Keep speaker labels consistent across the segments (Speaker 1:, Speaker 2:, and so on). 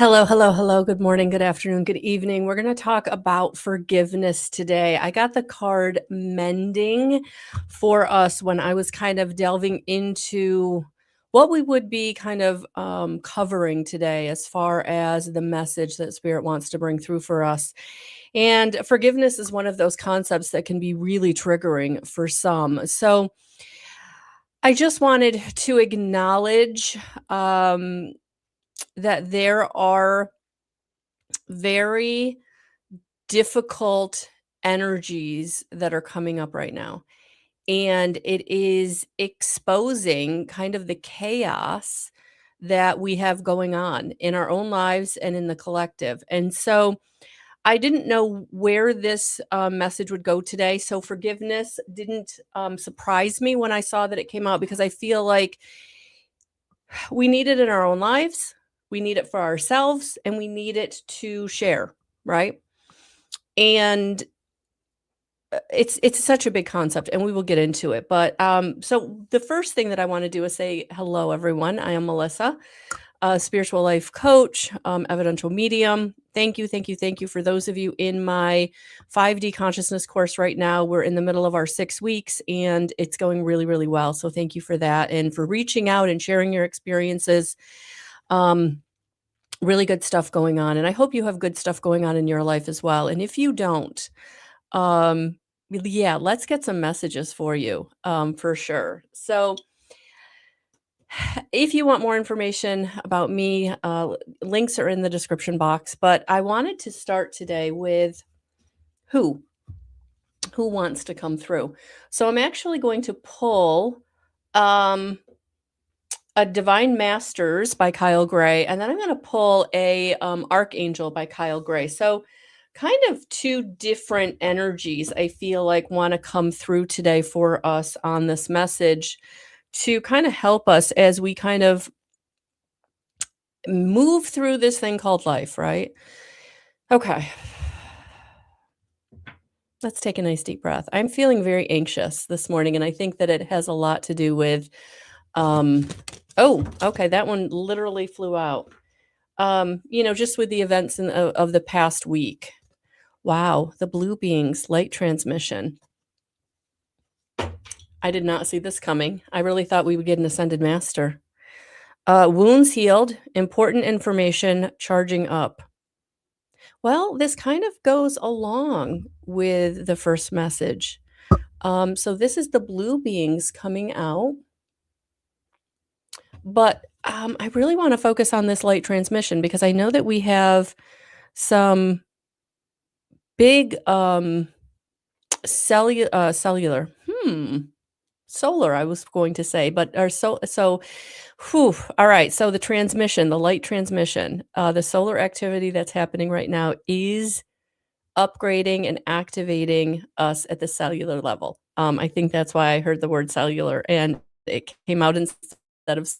Speaker 1: Hello, hello, hello. Good morning, good afternoon, good evening. We're going to talk about forgiveness today. I got the card mending for us when I was kind of delving into what we would be kind of covering today as far as the message that Spirit wants to bring through for us. And forgiveness is one of those concepts that can be really triggering for some. So I just wanted to acknowledge that there are very difficult energies that are coming up right now. And it is exposing kind of the chaos that we have going on in our own lives and in the collective. And so I didn't know where this message would go today. So forgiveness didn't surprise me when I saw that it came out because I feel like we need it in our own lives. We need it for ourselves and we need it to share, right? And it's such a big concept and we will get into it. But so the first thing that I want to do is say hello, everyone. I am Melissa, a spiritual life coach, evidential medium. Thank you, thank you, thank you for those of you in my 5D consciousness course right now. We're in the middle of our 6 weeks and it's going really, really well. So thank you for that and for reaching out and sharing your experiences. Really good stuff going on. And I hope you have good stuff going on in your life as well. And if you don't, yeah, let's get some messages for you, for sure. So if you want more information about me, links are in the description box. But I wanted to start today with who wants to come through. So I'm actually going to pull a Divine Masters by Kyle Gray, and then I'm going to pull a Archangel by Kyle Gray. So kind of two different energies I feel like want to come through today for us on this message to kind of help us as we kind of move through this thing called life, right? Okay. Let's take a nice deep breath. I'm feeling very anxious this morning, and I think that it has a lot to do with oh, okay, that one literally flew out. Just with the events of the past week. Wow, the blue beings, light transmission. I did not see this coming. I really thought we would get an ascended master. Wounds healed, important information, charging up. Well, this kind of goes along with the first message. So this is the blue beings coming out. But I really want to focus on this light transmission because I know that we have some big cellular solar, I was going to say, but whew, all right. So the transmission, the light transmission, the solar activity that's happening right now is upgrading and activating us at the cellular level. I think that's why I heard the word cellular and it came out instead of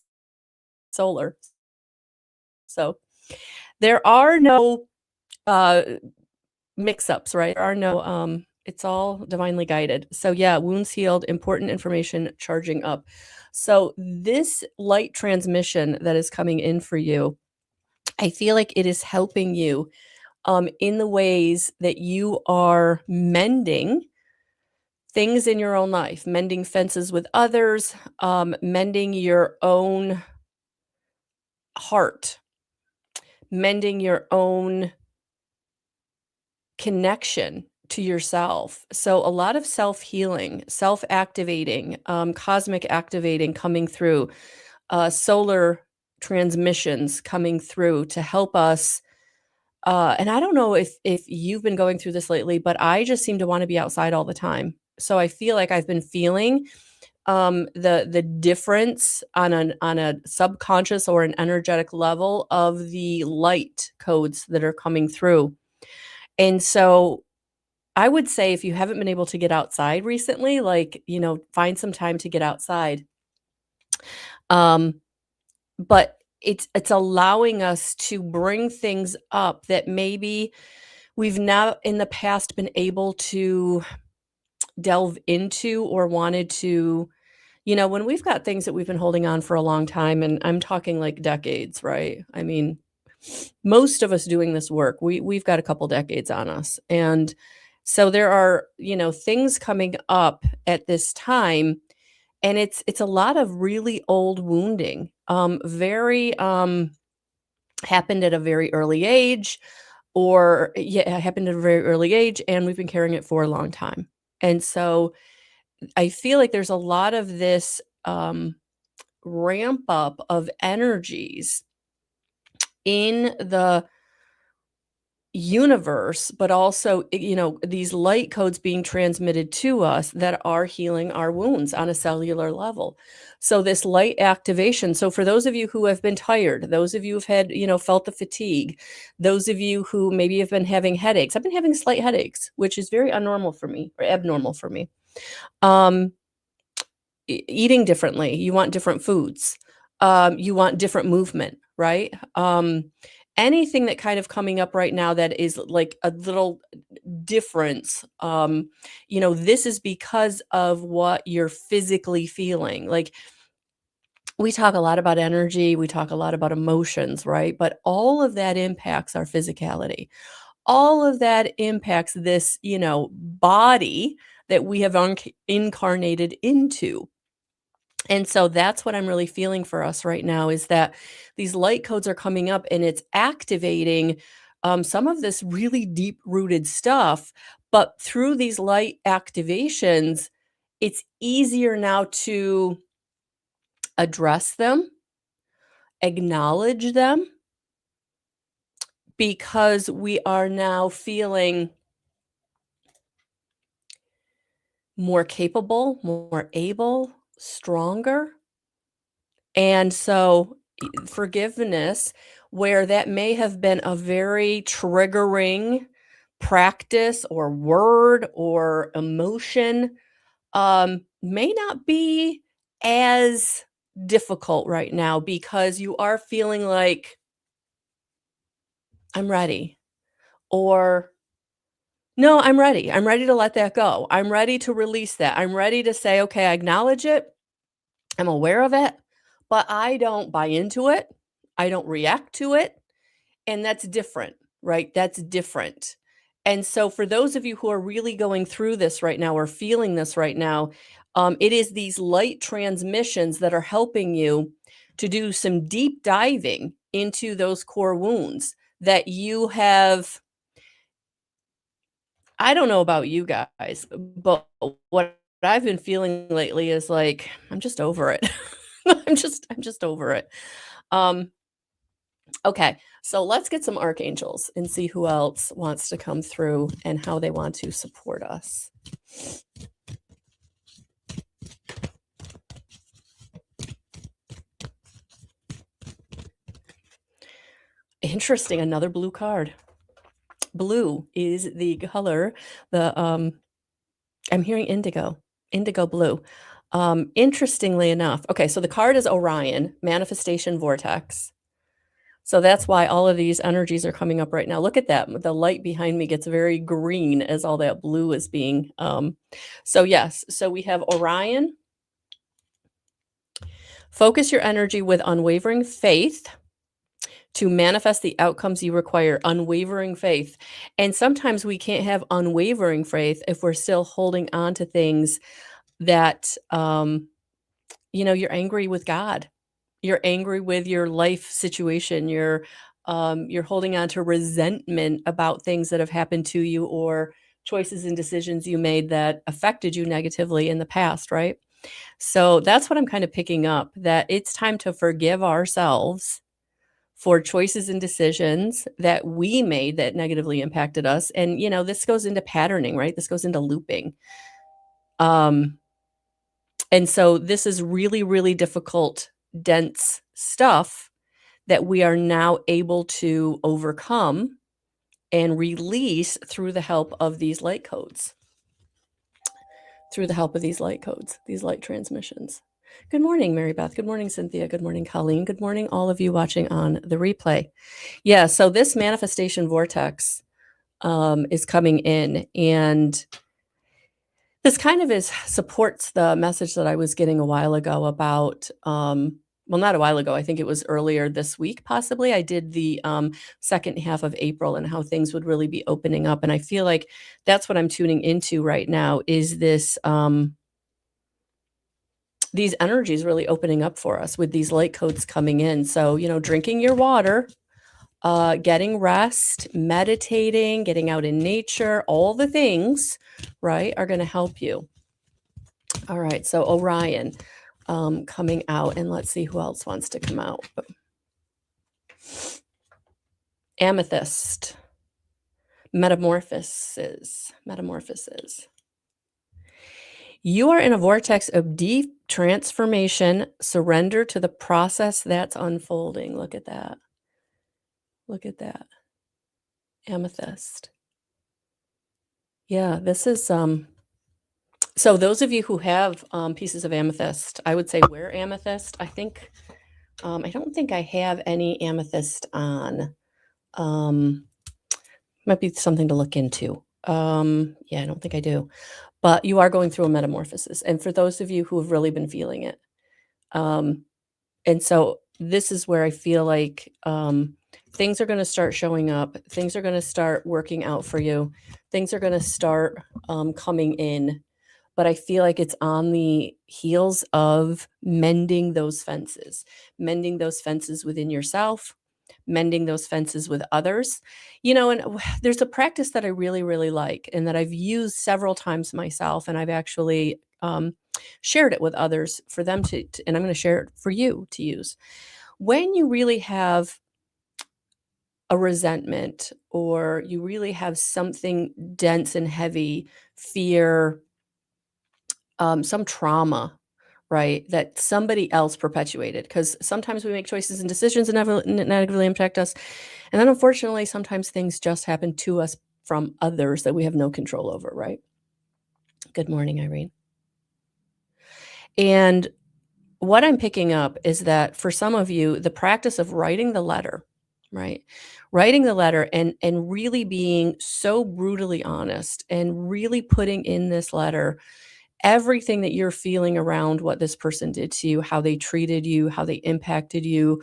Speaker 1: solar. So there are no mix-ups, right? There are no it's all divinely guided. So yeah, wounds healed, important information, charging up. So this light transmission that is coming in for you, I feel like it is helping you in the ways that you are mending things in your own life, mending fences with others, mending your own heart, mending your own connection to yourself. So a lot of self-healing, self-activating, cosmic activating coming through, solar transmissions coming through to help us. And I don't know if you've been going through this lately, but I just seem to want to be outside all the time. So I feel like I've been feeling the difference on a subconscious or an energetic level of the light codes that are coming through. And so I would say if you haven't been able to get outside recently, find some time to get outside. But it's allowing us to bring things up that maybe we've not in the past been able to delve into or wanted to, when we've got things that we've been holding on for a long time, and I'm talking like decades, right? I mean, most of us doing this work, we've got a couple decades on us. And so there are, things coming up at this time, and it's a lot of really old wounding. Very happened at a very early age, or yeah, it happened at a very early age, and we've been carrying it for a long time. And so I feel like there's a lot of this ramp up of energies in the universe, but also, these light codes being transmitted to us that are healing our wounds on a cellular level. So this light activation. So for those of you who have been tired, those of you who've had, felt the fatigue, those of you who maybe have been having headaches. I've been having slight headaches, which is very unnormal for me, or abnormal for me. Um, eating differently. You want different foods. You want different movement, right? Anything that kind of coming up right now that is like a little difference, this is because of what you're physically feeling. Like, we talk a lot about energy, we talk a lot about emotions, right? But all of that impacts our physicality. All of that impacts this, body that we have incarnated into. And so that's what I'm really feeling for us right now, is that these light codes are coming up, and it's activating some of this really deep rooted stuff. But through these light activations, it's easier now to address them, acknowledge them, because we are now feeling more capable, more able, stronger. And so forgiveness, where that may have been a very triggering practice or word or emotion, may not be as difficult right now, because you are feeling like, I'm ready, or no, I'm ready. I'm ready to let that go. I'm ready to release that. I'm ready to say, okay, I acknowledge it. I'm aware of it, but I don't buy into it. I don't react to it. And that's different, right? That's different. And so for those of you who are really going through this right now, or feeling this right now, it is these light transmissions that are helping you to do some deep diving into those core wounds that you have. I don't know about you guys, but what I've been feeling lately is like, I'm just over it. I'm just over it. Um, okay, so let's get some archangels and see who else wants to come through and how they want to support us. Interesting, another blue card. Blue is the color, I'm hearing indigo blue. Interestingly enough, okay, so the card is Orion, manifestation vortex. So that's why all of these energies are coming up right now. Look at that. The light behind me gets very green as all that blue is being. So yes, so we have Orion. Focus your energy with unwavering faith to manifest the outcomes you require. Unwavering faith. And sometimes we can't have unwavering faith if we're still holding on to things that, you're angry with God. You're angry with your life situation. You're holding on to resentment about things that have happened to you, or choices and decisions you made that affected you negatively in the past, right? So that's what I'm kind of picking up, that it's time to forgive ourselves for choices and decisions that we made that negatively impacted us. And, this goes into patterning, right? This goes into looping. And so this is really, really difficult, dense stuff that we are now able to overcome and release through the help of these light codes, these light transmissions. Good morning, Mary Beth. Good morning, Cynthia. Good morning, Colleen. Good morning, all of you watching on the replay. Yeah, so this manifestation vortex is coming in, and this kind of supports the message that I was getting a while ago about well, not a while ago. I think it was earlier this week, possibly. I did the second half of April and how things would really be opening up. And I feel like that's what I'm tuning into right now is this these energies really opening up for us with these light codes coming in. So, drinking your water, getting rest, meditating, getting out in nature, all the things, right, are going to help you. All right, so Orion coming out, and let's see who else wants to come out. Amethyst, metamorphosis. You are in a vortex of deep transformation. Surrender to the process that's unfolding. Look at that. Amethyst. Yeah, this is so those of you who have pieces of amethyst, I would say wear amethyst. I think I don't think I have any amethyst on. Might be something to look into. Yeah, I don't think I do. But you are going through a metamorphosis. And for those of you who have really been feeling it, and so this is where I feel like things are going to start showing up. Things are going to start working out for you. Things are going to start coming in. But I feel like it's on the heels of mending those fences within yourself, mending those fences with others. And there's a practice that I really, really like and that I've used several times myself. And I've actually shared it with others for them to and I'm going to share it for you to use. When you really have a resentment or you really have something dense and heavy, fear, some trauma, right, that somebody else perpetuated, because sometimes we make choices and decisions that negatively impact us. And then unfortunately, sometimes things just happen to us from others that we have no control over, right? Good morning, Irene. And what I'm picking up is that for some of you, the practice of writing the letter, right? Writing the letter and really being so brutally honest and really putting in this letter everything that you're feeling around what this person did to you, how they treated you, how they impacted you,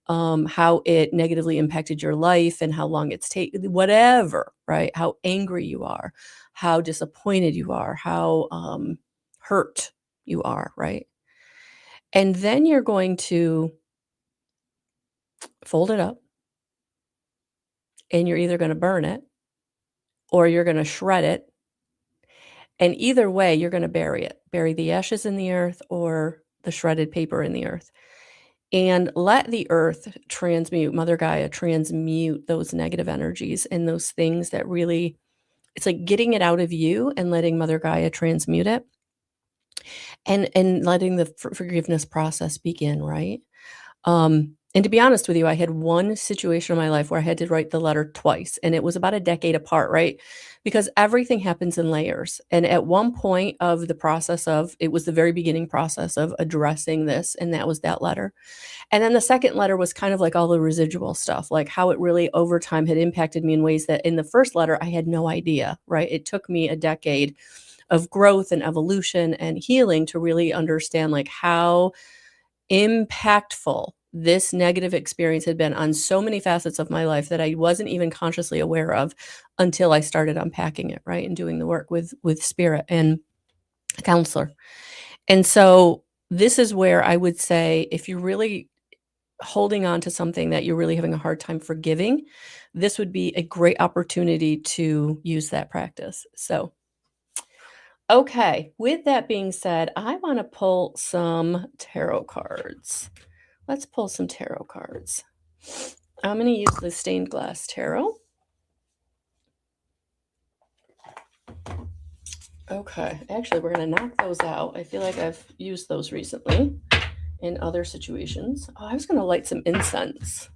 Speaker 1: how it negatively impacted your life and how long it's taken, whatever, right? How angry you are, how disappointed you are, how hurt you are, right? And then you're going to fold it up and you're either going to burn it or you're going to shred it. And either way, you're going to bury it, bury the ashes in the earth or the shredded paper in the earth. And let the earth transmute, Mother Gaia transmute those negative energies and those things that really, it's like getting it out of you and letting Mother Gaia transmute it and letting the forgiveness process begin, right? And to be honest with you, I had one situation in my life where I had to write the letter twice, and it was about a decade apart, right? Because everything happens in layers. And at one point of the process of, it was the very beginning process of addressing this, and that was that letter. And then the second letter was kind of like all the residual stuff, like how it really over time had impacted me in ways that in the first letter, I had no idea, right? It took me a decade of growth and evolution and healing to really understand like how impactful this negative experience had been on so many facets of my life that I wasn't even consciously aware of until I started unpacking it, right? And doing the work with spirit and a counselor. And so this is where I would say, if you're really holding on to something that you're really having a hard time forgiving, this would be a great opportunity to use that practice. So, okay, with that being said, I want to pull some tarot cards. Let's pull some tarot cards. I'm going to use the stained glass tarot. Okay, actually, we're going to knock those out. I feel like I've used those recently in other situations. Oh, I was going to light some incense.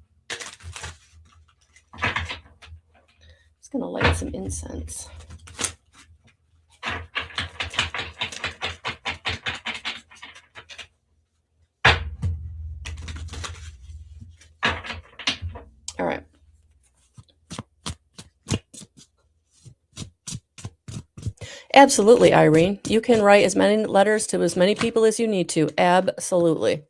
Speaker 1: All right. Absolutely, Irene. You can write as many letters to as many people as you need to. Absolutely.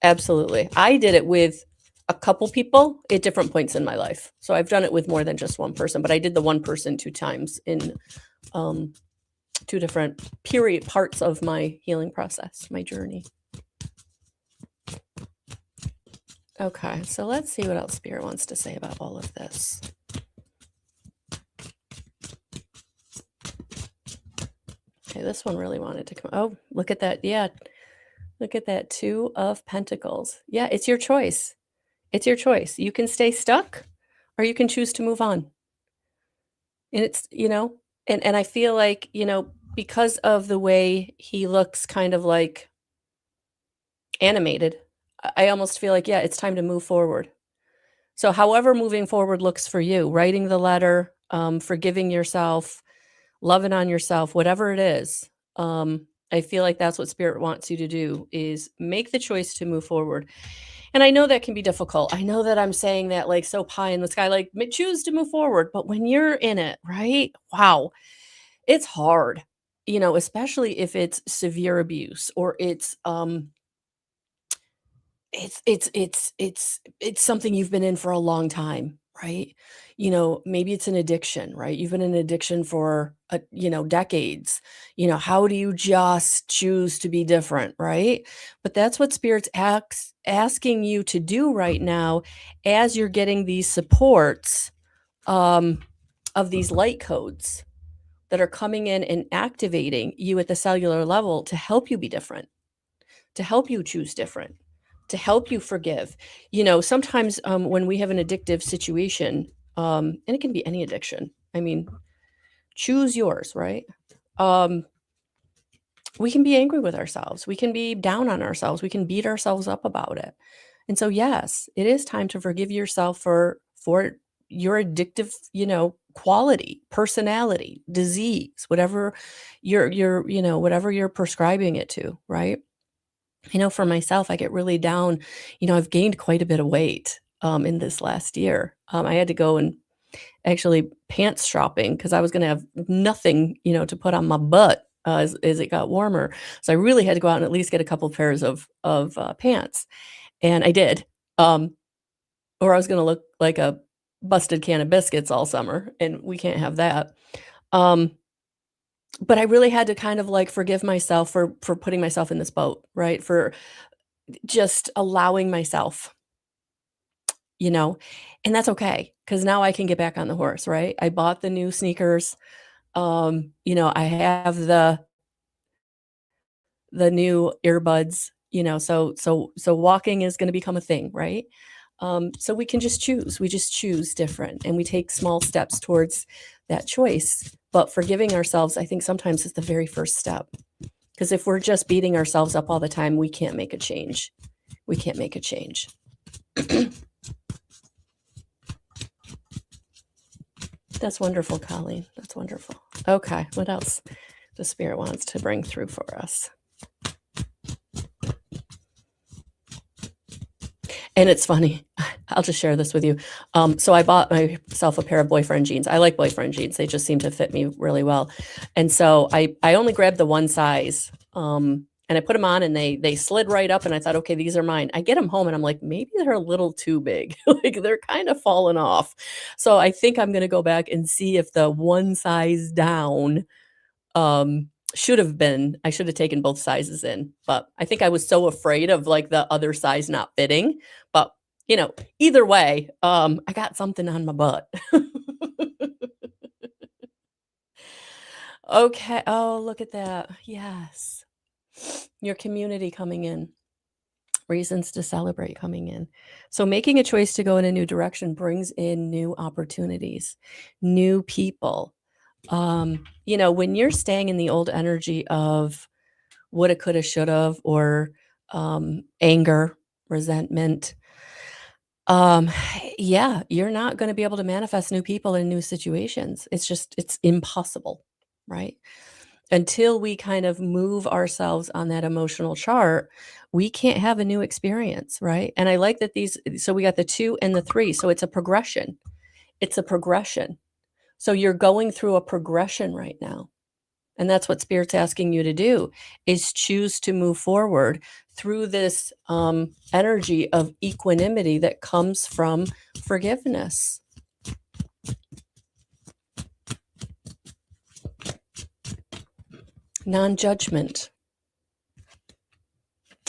Speaker 1: Absolutely. I did it with a couple people at different points in my life. So I've done it with more than just one person, but I did the one person 2 times in, um, 2 different period parts of my healing process, my journey. Okay, so let's see what else Spirit wants to say about all of this. Okay, this one really wanted to come. Oh, look at that. Yeah. Look at that 2 of Pentacles. Yeah, it's your choice. It's your choice. You can stay stuck or you can choose to move on. And it's, and I feel like, because of the way he looks kind of like animated, I almost feel like, yeah, it's time to move forward. So however moving forward looks for you, writing the letter, forgiving yourself, loving on yourself, whatever it is, I feel like that's what Spirit wants you to do, is make the choice to move forward. And I know that can be difficult. I know that I'm saying that like so pie in the sky, like choose to move forward. But when you're in it, right? Wow, it's hard, especially if it's severe abuse or it's something you've been in for a long time, right? Maybe it's an addiction, right? You've been in addiction for decades. How do you just choose to be different, right? But that's what Spirit's asking you to do right now, as you're getting these supports, of these light codes that are coming in and activating you at the cellular level to help you be different, to help you choose different, to help you forgive. Sometimes when we have an addictive situation, and it can be any addiction, I mean, choose yours, right? We can be angry with ourselves. We can be down on ourselves. We can beat ourselves up about it. And so, yes, it is time to forgive yourself for your addictive, quality, personality, disease, whatever whatever you're prescribing it to, right? For myself, I get really down. I've gained quite a bit of weight in this last year. I had to go and actually pants shopping because I was going to have nothing, to put on my butt as it got warmer. So I really had to go out and at least get a couple pairs of pants, and I did. Or I was going to look like a busted can of biscuits all summer, and we can't have that. But I really had to kind of like forgive myself for putting myself in this boat, right? For just allowing myself, and that's okay, because now I can get back on the horse, right? I bought the new sneakers. I have the new earbuds, so walking is going to become a thing, right? So we can just choose. We just choose different, and we take small steps towards that choice. But forgiving ourselves, I think sometimes is the very first step. Because if we're just beating ourselves up all the time, we can't make a change. We can't make a change. That's wonderful, Colleen. That's wonderful. Okay, what else the Spirit wants to bring through for us? And it's funny. I'll just share this with you. So I bought myself a pair of boyfriend jeans. I like boyfriend jeans. They just seem to fit me really well. And so I only grabbed the one size, and I put them on, and they slid right up, and I thought, okay, these are mine. I get them home, and I'm like, maybe they're a little too big. Like they're kind of falling off. So I think I'm going to go back and see if the one size down I should have taken both sizes in, but I think I was so afraid of like the other size not fitting. But either way, I got something on my butt. Okay. Oh, look at that. Yes. Your community coming in. Reasons to celebrate coming in. So making a choice to go in a new direction brings in new opportunities, new people. When you're staying in the old energy of woulda, coulda, shoulda, or anger, resentment, yeah, you're not going to be able to manifest new people in new situations. It's impossible, right? Until we kind of move ourselves on that emotional chart, we can't have a new experience, right? And I like that so we got the 2 and the 3. So it's a progression. It's a progression. So you're going through a progression right now. And that's what Spirit's asking you to do, is choose to move forward through this energy of equanimity that comes from forgiveness. Non-judgment.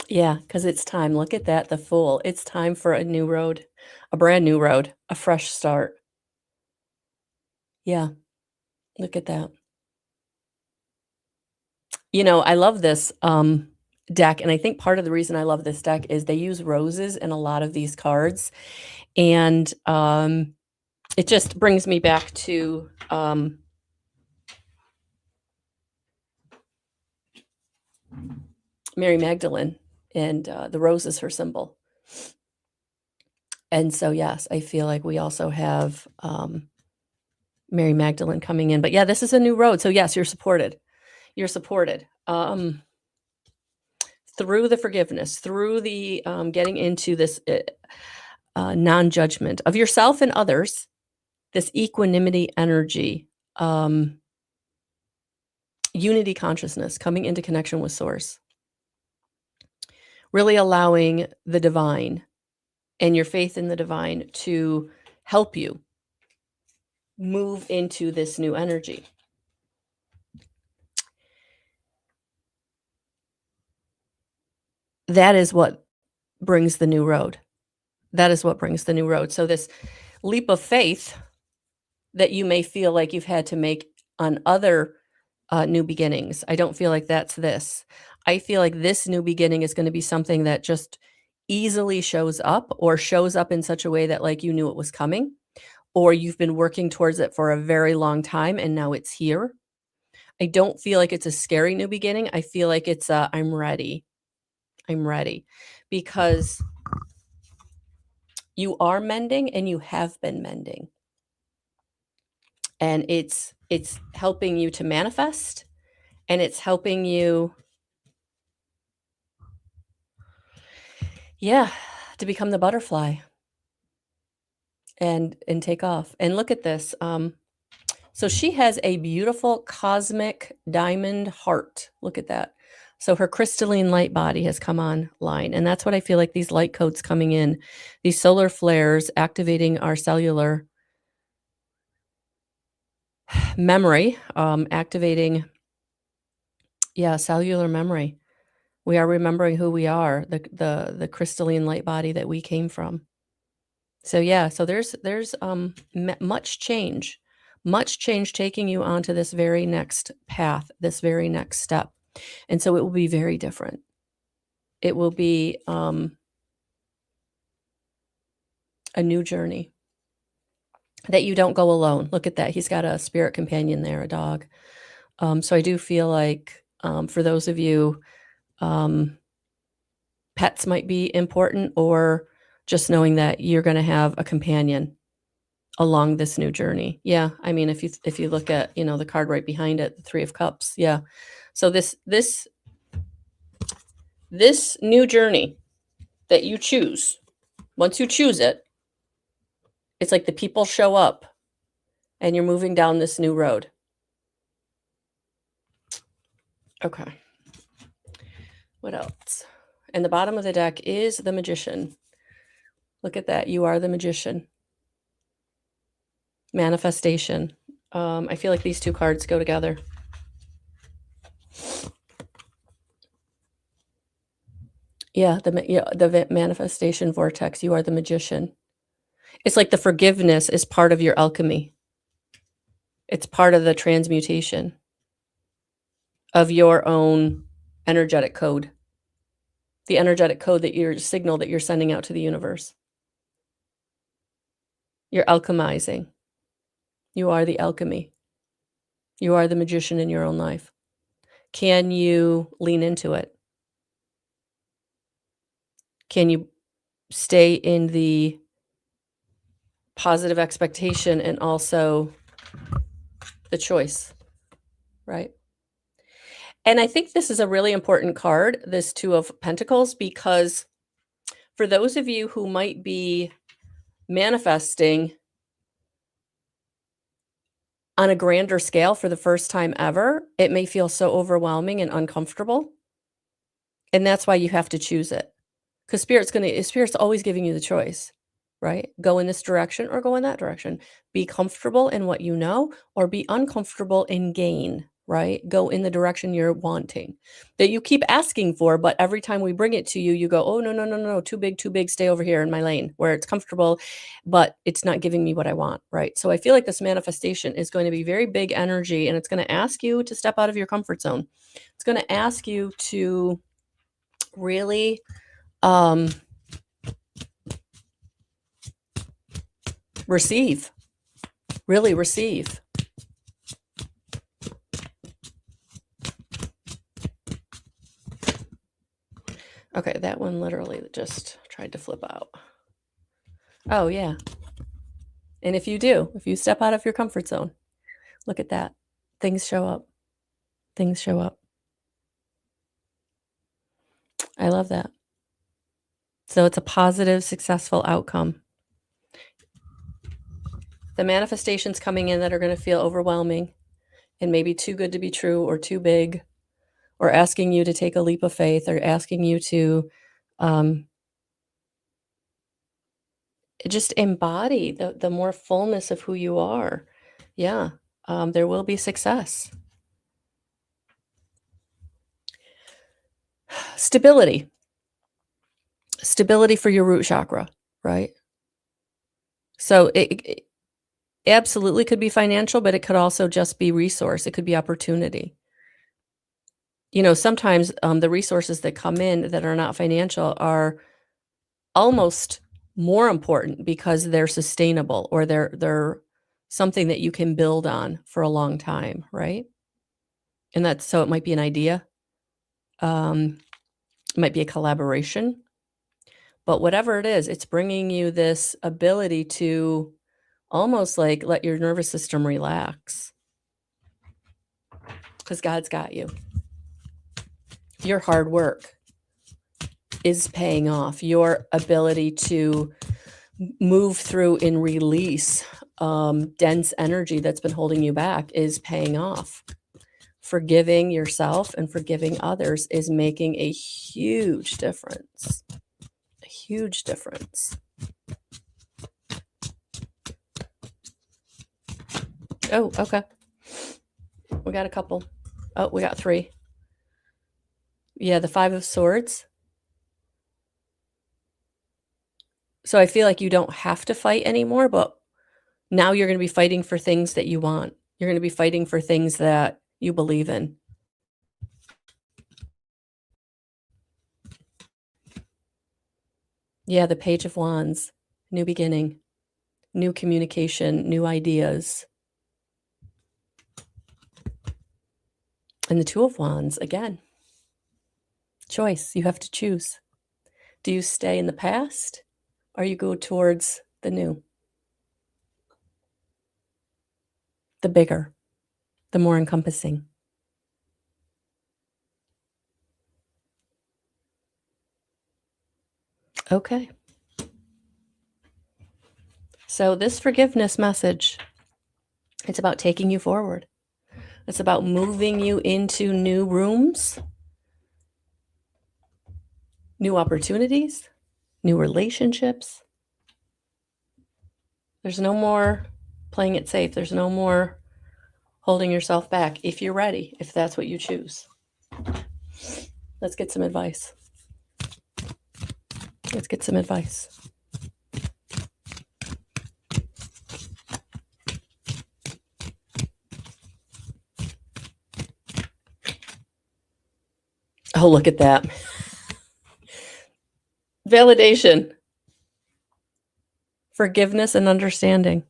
Speaker 1: Yeah, because it's time. Look at that, the Fool. It's time for a new road, a brand new road, a fresh start. Yeah, look at that. I love this deck, and I think part of the reason I love this deck is they use roses in a lot of these cards, and it just brings me back to Mary Magdalene, and the rose is her symbol. And so, yes, I feel like we also have Mary Magdalene coming in. But yeah, this is a new road. So yes, you're supported. You're supported through the forgiveness, through the getting into this non-judgment of yourself and others, this equanimity energy, unity consciousness, coming into connection with source, really allowing the divine and your faith in the divine to help you move into this new energy. That is what brings the new road. That is what brings the new road. So this leap of faith that you may feel like you've had to make on other new beginnings, I don't feel like that's this. I feel like this new beginning is going to be something that just easily shows up, or shows up in such a way that like you knew it was coming, or you've been working towards it for a very long time and now it's here. I don't feel like it's a scary new beginning. I feel like it's I'm ready. I'm ready, because you are mending and you have been mending. And it's helping you to manifest, and it's helping you, yeah, to become the butterfly and take off. And look at this. So she has a beautiful cosmic diamond heart. Look at that. So her crystalline light body has come online. And that's what I feel like these light codes coming in, these solar flares activating our cellular memory, activating, yeah, cellular memory. We are remembering who we are, the crystalline light body that we came from. So yeah, so there's much change taking you onto this very next path, this very next step. And so it will be very different. It will be a new journey that you don't go alone. Look at that. He's got a spirit companion there, a dog. So I do feel like for those of you, pets might be important, or just knowing that you're going to have a companion along this new journey. Yeah, I mean, if you look at, the card right behind it, the 3 of Cups. Yeah. So this new journey that you choose, once you choose it, it's like the people show up and you're moving down this new road. Okay. What else? And the bottom of the deck is the Magician. Look at that. You are the Magician. Manifestation. I feel like these two cards go together. Yeah, the manifestation vortex. You are the Magician. It's like the forgiveness is part of your alchemy. It's part of the transmutation of your own energetic code. The energetic code that your signal that you're sending out to the universe. You're alchemizing. You are the alchemy. You are the magician in your own life. Can you lean into it? Can you stay in the positive expectation and also the choice, right? And I think this is a really important card, this 2 of Pentacles, because for those of you who might be manifesting On a grander scale for the first time ever, it may feel so overwhelming and uncomfortable, and that's why you have to choose it. 'Cause Spirit's always giving you the choice, right? Go in this direction or go in that direction. Be comfortable in what you know or be uncomfortable and gain, right? Go in the direction you're wanting, that you keep asking for, but every time we bring it to you, you go, "Oh, no, no, no, no, too big, stay over here in my lane where it's comfortable, but it's not giving me what I want," right? So I feel like this manifestation is going to be very big energy, and it's gonna ask you to step out of your comfort zone. It's gonna ask you to really, um receive, really receive. Okay, that one literally just tried to flip out. Oh, yeah. And if you step out of your comfort zone, look at that. Things show up. Things show up. I love that. So it's a positive, successful outcome. The manifestations coming in that are going to feel overwhelming and maybe too good to be true or too big, or asking you to take a leap of faith or asking you to um, just embody the more fullness of who you are. Yeah, there will be success. Stability. Stability for your root chakra, right? So it absolutely could be financial, but it could also just be resource. It could be opportunity. You know, sometimes the resources that come in that are not financial are almost more important because they're sustainable or they're something that you can build on for a long time, right? And that's so it might be an idea, it might be a collaboration, but whatever it is, it's bringing you this ability to almost like let your nervous system relax because God's got you. Your hard work is paying off. Your ability to move through and release dense energy that's been holding you back is paying off. Forgiving yourself and forgiving others is making a huge difference. A huge difference. Oh, okay. We got a couple. Oh, we got 3. Yeah, the 5 of Swords. So I feel like you don't have to fight anymore, but now you're going to be fighting for things that you want. You're going to be fighting for things that you believe in. Yeah, the Page of Wands. New beginning, new communication, new ideas. And the Two of Wands, again. Choice. You have to choose. Do you stay in the past or you go towards the new? The bigger, the more encompassing. Okay. So this forgiveness message, it's about taking you forward. It's about moving you into new rooms, new opportunities, new relationships. There's no more playing it safe. There's no more holding yourself back if you're ready, if that's what you choose. Let's get some advice. Let's get some advice. Oh, look at that. Validation. Forgiveness and understanding.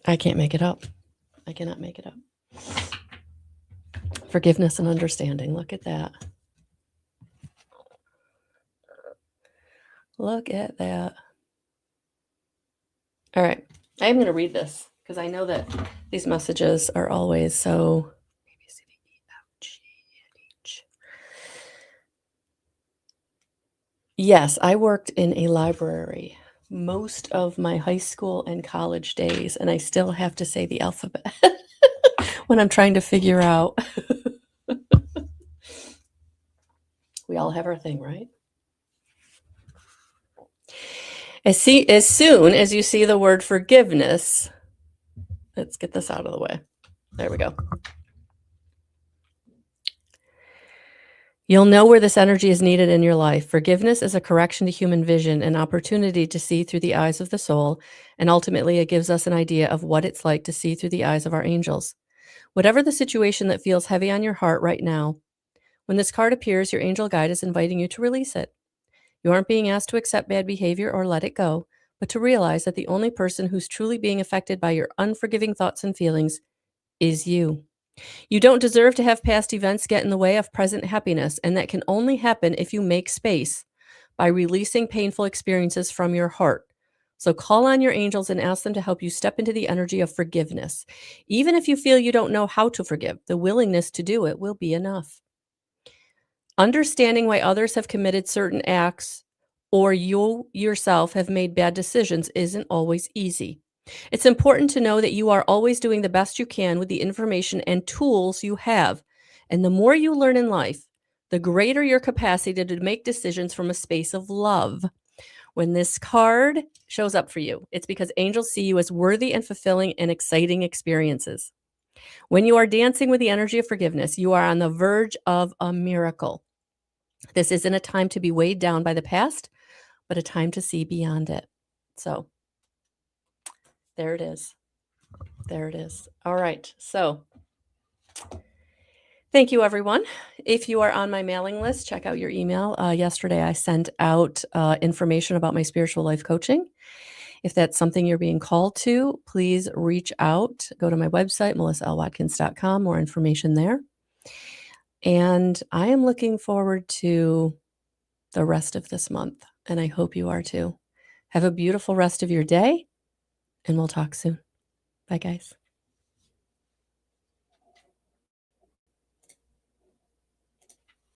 Speaker 1: I can't make it up. I cannot make it up. Forgiveness and understanding. Look at that. Look at that. All right. I am going to read this because I know that these messages are always so. Yes, I worked in a library most of my high school and college days, and I still have to say the alphabet when I'm trying to figure out. We all have our thing, right? As soon as you see the word forgiveness, let's get this out of the way. There we go. You'll know where this energy is needed in your life. Forgiveness is a correction to human vision, an opportunity to see through the eyes of the soul, and ultimately it gives us an idea of what it's like to see through the eyes of our angels. Whatever the situation that feels heavy on your heart right now, when this card appears, your angel guide is inviting you to release it. You aren't being asked to accept bad behavior or let it go, but to realize that the only person who's truly being affected by your unforgiving thoughts and feelings is you. You don't deserve to have past events get in the way of present happiness, and that can only happen if you make space by releasing painful experiences from your heart. So call on your angels and ask them to help you step into the energy of forgiveness. Even if you feel you don't know how to forgive, the willingness to do it will be enough. Understanding why others have committed certain acts or you yourself have made bad decisions isn't always easy. It's important to know that you are always doing the best you can with the information and tools you have. And the more you learn in life, the greater your capacity to make decisions from a space of love. When this card shows up for you, it's because angels see you as worthy and fulfilling and exciting experiences. When you are dancing with the energy of forgiveness, you are on the verge of a miracle. This isn't a time to be weighed down by the past, but a time to see beyond it. So there it is. There it is. All right. So thank you, everyone. If you are on my mailing list, check out your email. Yesterday, I sent out information about my spiritual life coaching. If that's something you're being called to, please reach out. Go to my website, melissaalwatkins.com, more information there. And I am looking forward to the rest of this month, and I hope you are too. Have a beautiful rest of your day, and we'll talk soon. Bye, guys.